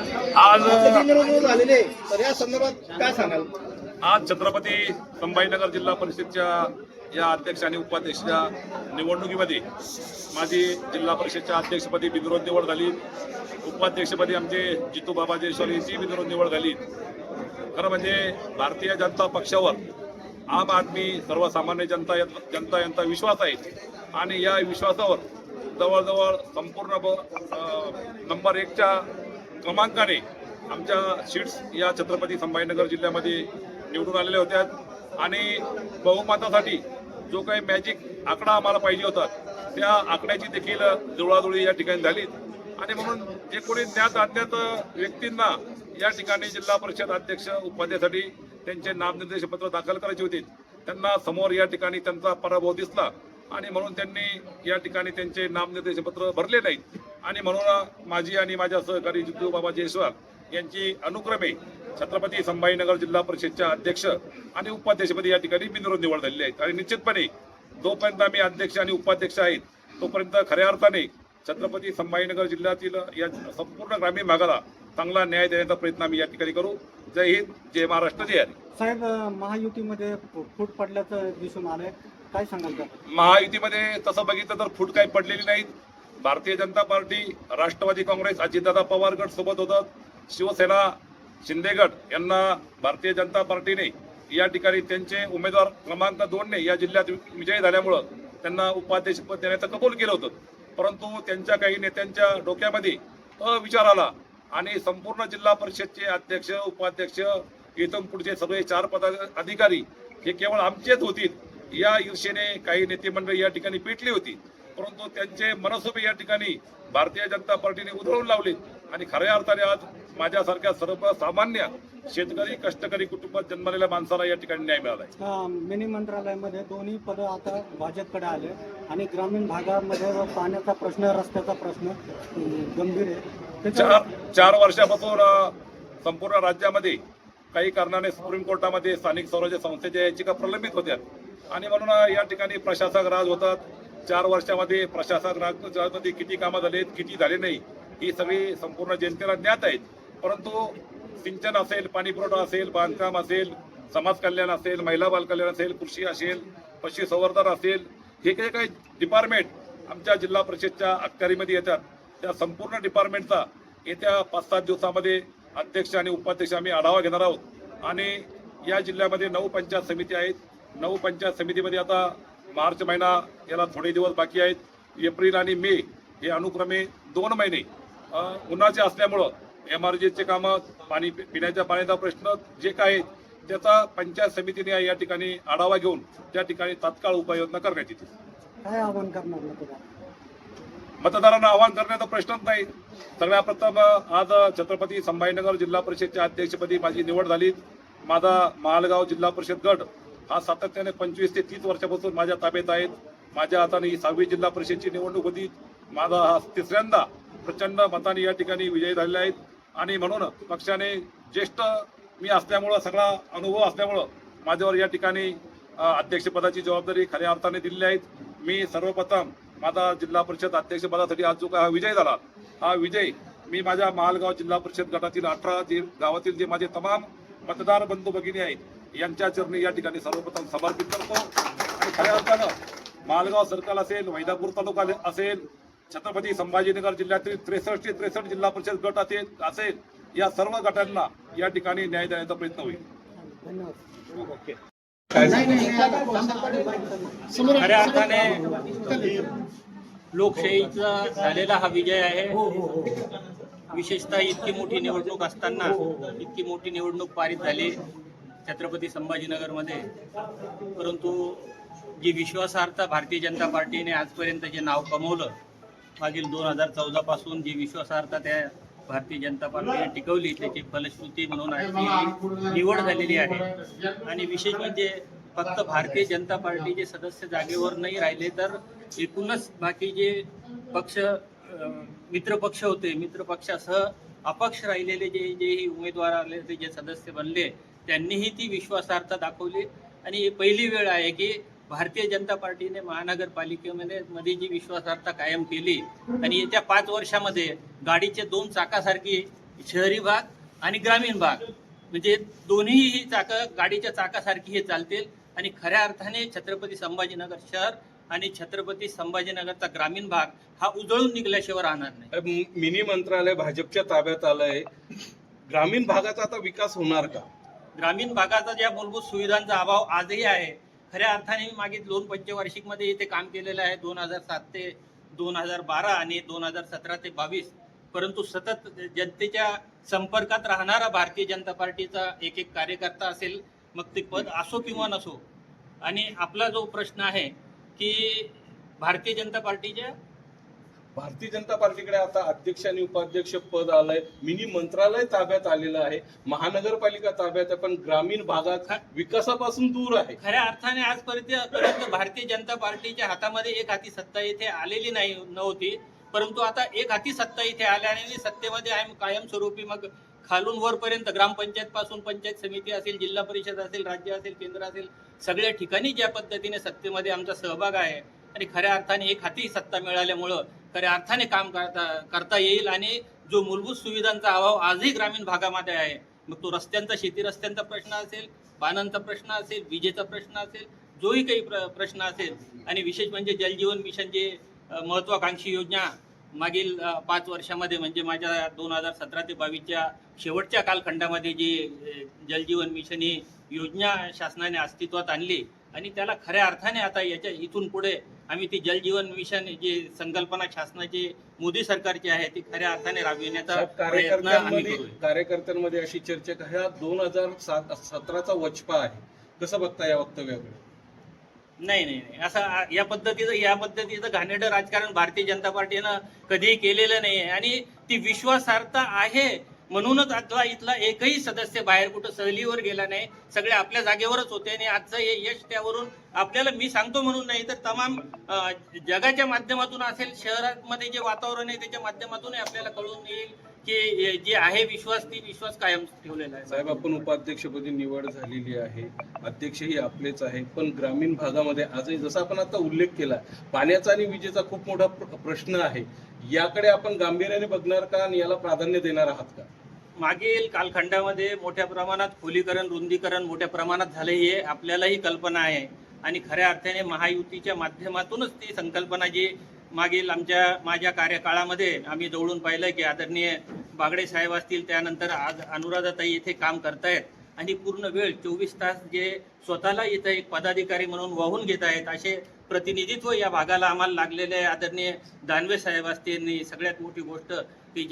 आज झालेले तर या संदर्भात काय सांगाल? आज छत्रपती संभाजीनगर जिल्हा परिषदच्या या अध्यक्ष आणि उपाध्यक्षाच्या निवडणुकीमध्ये माझी जिल्हा परिषदच्या अध्यक्षपदी बिनविरोध निवड झाली. उपाध्यक्षपदी आमचे जितू बाबा जयस्वाल यांची बिनविरोध निवड झाली. खरं म्हणजे भारतीय जनता पक्षावर आम आदमी सर्वसामान्य जनता यांचा विश्वास आहे आणि या विश्वासावर जवळजवळ संपूर्ण नंबर 1च्या क्रमांकाने आमच्या सीट्स या छत्रपती संभाजीनगर जिल्ह्यामध्ये निवडून आलेल्या होत्या आणि बहुमतासाठी जो काही मॅजिक आकडा आम्हाला पाहिजे होता त्या आकड्याची देखील जुळवाजुळी या ठिकाणी झाली आणि म्हणून जे कोणी ज्ञात अज्ञात व्यक्तींना या ठिकाणी जिल्हा परिषद अध्यक्ष उपाध्यक्षासाठी त्यांचे नामनिर्देशपत्र दाखल करायचे होते त्यांना समोर या ठिकाणी त्यांचा पराभव दिसला आणि म्हणून त्यांनी या ठिकाणी त्यांचे नामनिर्देशपत्र भरले नाहीत आणि म्हणून माझी आणि माझ्या सहकारी जितू बाबा जयस्वाल यांची अनुक्रमे छत्रपती संभाजीनगर जिल्हा परिषदच्या अध्यक्ष आणि उपाध्यक्षपदी या ठिकाणी बिनविरोध निवड झालेली आहे. आणि निश्चितपणे जोपर्यंत आम्ही अध्यक्ष आणि उपाध्यक्ष आहेत तोपर्यंत खऱ्या अर्थाने छत्रपती संभाजीनगर जिल्ह्यातील या संपूर्ण ग्रामीण भागाला चांगला न्याय देण्याचा प्रयत्न आम्ही या ठिकाणी करू. जय हिंद, जय महाराष्ट्र, जय हरी. साहेब, महायुतीमध्ये फूट पडल्याचं दिसून आलंय, काय सांगाल का? महायुतीमध्ये तसं बघितलं तर फूट काही पडलेली नाहीत. भारतीय जनता पार्टी, राष्ट्रवादी काँग्रेस, अजितदादा पवार गट सोबत होतात. शिवसेना, शिंदे गट यांना भारतीय जनता पार्टीने या ठिकाणी त्यांचे उमेदवार क्रमांक 2ने या जिल्ह्यात विजयी झाल्यामुळं त्यांना उपाध्यक्षपद देण्याचं कबूल केलं होतं. परंतु त्यांच्या काही नेत्यांच्या डोक्यामध्ये अविचार आला आणि संपूर्ण जिल्हा परिषदचे अध्यक्ष, उपाध्यक्ष, इथून पुढचे सगळे 4 पदाधिकारी हे केवळ आमचेच होतील या ईर्षेने काही नेते मंडळी या ठिकाणी पेटली होती. परंतु त्यांचे मनसुबे या ठिकाणी भारतीय जनता पार्टीने उधळून लावले आणि खऱ्या अर्थाने आज माझ्यासारख्या सर्वसामान्य शेतकरी, कष्टकरी कुटुंबात जन्मलेल्या माणसाला या ठिकाणी न्याय मिळाला आहे. मिनी मंत्रालयामध्ये दोन्ही पदं आता भाजपकडे आले आणि ग्रामीण भागामध्ये पाण्याचा प्रश्न, रस्त्याचा प्रश्न गंभीर आहे. 4 वर्षापासून संपूर्ण राज्यामध्ये काही कारणाने सुप्रीम कोर्टामध्ये स्थानिक स्वराज्य संस्थेच्या याचिका प्रलंबित होत्या आणि म्हणून या ठिकाणी प्रशासक राज होतात. 4 वर्षामध्ये प्रशासक राजमध्ये किती कामं झालेत, किती झाले नाही ही सगळी संपूर्ण जनतेला ज्ञात आहेत. परंतु सिंचन असेल, पाणी पुरवठा असेल, बांधकाम असेल, समाज कल्याण असेल, महिला बाल कल्याण असेल, कृषी असेल, पशुसंवर्धन असेल, हे काही डिपार्टमेंट आमच्या जिल्हा परिषदच्या अखत्यारीमध्ये येतात. त्या संपूर्ण डिपार्टमेंटचा येत्या 5-7 दिवसामध्ये अध्यक्ष आणि उपाध्यक्ष आम्ही आढावा घेणार आहोत आणि या जिल्ह्यामध्ये 9 पंचायत समिती आहेत. 9 पंचायत समितीमध्ये आता मार्च महिना याला थोडे दिवस बाकी आहेत. एप्रिल आणि मे हे अनुक्रमे 2 महिने उन्हाचे असल्यामुळं MRGचे कामं, पाणी, पिण्याच्या पाण्याचा प्रश्न जे काय त्याचा पंचायत समितीने या ठिकाणी आढावा घेऊन त्या ठिकाणी तात्काळ उपाययोजना करण्यात येतील. काय आव्हान करणार मतदारांना आवाहन करण्याचा प्रश्नच नाही. सगळ्यात प्रथम आज छत्रपती संभाजीनगर जिल्हा परिषदच्या अध्यक्षपदी माझी निवड झाली. माझा महालगाव जिल्हा परिषद गट हा सातत्याने 25 ते 30 वर्षापासून माझ्या ताब्यात आहेत. माझ्या हाताने ही 6वी जिल्हा परिषदची निवडणूक होती. माझा हा 3ऱ्यांदा प्रचंड मताने या ठिकाणी विजयी झालेले आहेत आणि म्हणून पक्षाने ज्येष्ठ मी असल्यामुळं, सगळा अनुभव असल्यामुळं माझ्यावर या ठिकाणी अध्यक्षपदाची जबाबदारी खऱ्या अर्थाने दिलेली आहेत. मी सर्वप्रथम माझा जिल्हा परिषद अध्यक्षपदासाठी आज जो काय हा विजय झाला, हा विजय मी माझ्या महालगाव जिल्हा परिषद गटातील 18 गावातील जे माझे तमाम मतदार बंधू भगिनी आहेत यांच्या चरणी या ठिकाणी सर्वप्रथम समर्पित करतो आणि खऱ्या अर्थानं महालगाव सर्कल असेल, वैदापूर तालुका असेल, छत्रपती संभाजीनगर जिल्ह्यातील 63 ते 63 जिल्हा परिषद गट असेल या सर्व गटांना या ठिकाणी न्याय देण्याचा प्रयत्न होईल. धन्यवाद. ओके. खऱ्या अर्थाने लोकशाहीचा झालेला हा विजय आहे. विशेषतः इतकी मोठी निवडणूक असताना इतकी मोठी निवडणूक पारित झाली छत्रपती संभाजीनगरमध्ये. परंतु जी विश्वासार्हता भारतीय जनता पार्टीने आजपर्यंत जे नाव कमवलं, मागील 2014 पासून जी विश्वासार्हता त्या भारतीय जनता पार्टीने टिकवली, त्याची फलश्रुती म्हणून आजची निवड झालेली आहे. आणि विशेष म्हणजे फक्त भारतीय जनता पार्टीचे सदस्य जागेवर नाही राहिले तर एकूणच बाकी जे पक्ष, मित्रपक्ष होते, मित्रपक्षासह अपक्ष राहिलेले जे उमेदवार आले, ते जे सदस्य बनले, त्यांनीही ती विश्वासार्हता दाखवली. आणि ही पहिली वेळ आहे की भारतीय जनता पार्टीने महानगरपालिकेमध्ये जी विश्वासार्हता कायम केली आणि येत्या 5 वर्षामध्ये गाडीचे 2 चाकासारखी शहरी भाग आणि ग्रामीण भाग म्हणजे दोन्ही ही चाकं गाडीच्या चाकासारखी हे चालतील आणि खऱ्या अर्थाने छत्रपती संभाजीनगर शहर आणि छत्रपती संभाजीनगरचा ग्रामीण भाग हा उजळून निघल्याशिवाय राहणार नाही. मिनी मंत्रालय भाजपच्या ताब्यात आलंय, ग्रामीण भागाचा आता विकास होणार का? ग्रामीण भागाचा ज्या मूलभूत सुविधांचा अभाव आजही आहे. खऱ्या अर्थाने मी मागील 2 पंचवार्षिकमध्ये इथे काम केलेलं आहे, 2007 ते 2012 आणि 2017 ते 22. परंतु सतत जनतेच्या संपर्कात राहणारा भारतीय जनता पार्टीचा एक कार्यकर्ता असेल, मग ते पद असो किंवा नसो. आणि आपला जो प्रश्न आहे की भारतीय जनता पार्टीकडे आता अध्यक्ष आणि उपाध्यक्ष पद आलंय, मिनी मंत्रालय ताब्यात आलेलं आहे, महानगरपालिका ताब्यात आहे, पण ग्रामीण भागात विकासापासून दूर आहे. खऱ्या अर्थाने आजपर्यंत भारतीय जनता पार्टीच्या हातामध्ये एक हाती सत्ता इथे आलेली नव्हती. परंतु आता एक हाती सत्ता इथे आल्याने सत्तेमध्ये कायमस्वरूपी मग खालून वरपर्यंत ग्रामपंचायत पासून पंचायत समिती असेल, जिल्हा परिषद असेल, राज्य असेल, केंद्र असेल, सगळ्या ठिकाणी ज्या पद्धतीने सत्तेमध्ये आमचा सहभाग आहे आणि खऱ्या अर्थाने एक हाती सत्ता मिळाल्यामुळं खऱ्या अर्थाने काम करता येईल. आणि जो मूलभूत सुविधांचा अभाव आजही ग्रामीण भागामध्ये आहे, मग तो रस्त्यांचा, शेती रस्त्यांचा प्रश्न असेल, पाण्याचा प्रश्न असेल, विजेचा प्रश्न असेल, जोही काही प्रश्न असेल, आणि विशेष म्हणजे जलजीवन मिशन जे महत्वाकांक्षी योजना मागील 5 वर्षामध्ये म्हणजे माझ्या 2017 ते 22च्या शेवटच्या कालखंडामध्ये जी जलजीवन मिशन ही योजना शासनाने अस्तित्वात आणली आणि त्याला खऱ्या अर्थाने आता इथून पुढे आम्ही ती जलजीवन मिशन जी संकल्पना शासनाची मोदी सरकारची आहे ती खऱ्या अर्थाने राबविण्याचा प्रयत्न आम्ही करू. कार्यकर्त्यांमध्ये अशी चर्चा का ह्या 2017चा वचपा आहे, कसं बघता या वक्तव्याकडे? नाही, असं या पद्धतीचं घाणेरडं राजकारण भारतीय जनता पार्टीनं कधीही केलेलं नाही आहे. आणि ती विश्वासार्हता आहे म्हणूनच आता इथला एकही सदस्य बाहेर कुठं सहलीवर गेला नाही, सगळे आपल्या जागेवरच होते. आणि आजचं हे यश त्यावरून आपल्याला, मी सांगतो म्हणून नाही तर तमाम जगाच्या माध्यमातून असेल, शहरामध्ये जे वातावरण आहे त्याच्या माध्यमातूनही आपल्याला कळून येईल की जे आहे विश्वास कायम ठेवलेला आहे. साहेब, आपण उपाध्यक्षपदी निवड झालेली आहे, अध्यक्षही आपलेच आहे, पण ग्रामीण भागामध्ये आजही जसा आपण आता उल्लेख केला, पाण्याचा आणि विजेचा खूप मोठा प्रश्न आहे. याकडे आपण गांभीर्याने बघणार का आणि याला प्राधान्य देणार आहात का? मागील कालखंडामध्ये मोठ्या प्रमाणात खोलीकरण, रुंदीकरण मोठ्या प्रमाणात झाले हे आपल्यालाही कल्पना आहे. आणि खऱ्या अर्थाने महायुतीच्या माध्यमातूनच ती संकल्पना जी मागील माझ्या कार्यकाळामध्ये आम्ही जवळून पाहिलं की आदरणीय बागडे साहेब असतील, त्यानंतर आज अनुराधाताई इथे काम करतायत आणि पूर्ण वेळ 24 तास जे स्वतःला इथं एक पदाधिकारी म्हणून वाहून घेत आहेत असे प्रतिनिधित्व या भागाला आम्हाला लागलेले आहे. आदरणीय दानवे साहेब असतील, सगळ्यात मोठी गोष्ट की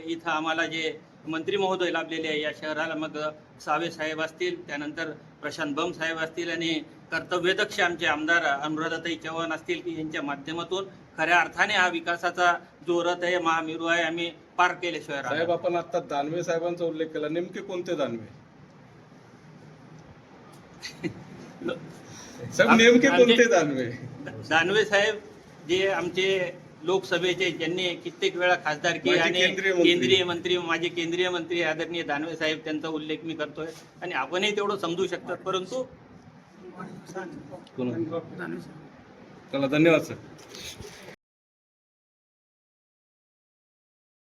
इथं आम्हाला जे मंत्री महोदय लाभलेले आहे या शहराला, मग सावे साहेब असतील, त्यानंतर प्रशांत बम साहेब असतील आणि कर्तव्यदक्ष आमचे आमदार अनुराधाताई चव्हाण असतील की यांच्या माध्यमातून खऱ्या अर्थाने हा विकासाचा जो रथ आहे, महामेरू आहे, आम्ही पार केल्याशिवाय. साहेब, आपण आता दानवे साहेबांचा उल्लेख केला, नेमके कोणते दानवे साहेब? नेमके कोणते दानवे? दानवे साहेब जे आमचे लोकसभेचे, ज्यांनी कित्येक वेळा खासदारकी आणि केंद्रीय मंत्री, माझे केंद्रीय मंत्री आदरणीय दानवे साहेब, त्यांचा उल्लेख मी करतोय आणि आपणही तेवढं समजू शकतात. परंतु चला, धन्यवाद सर.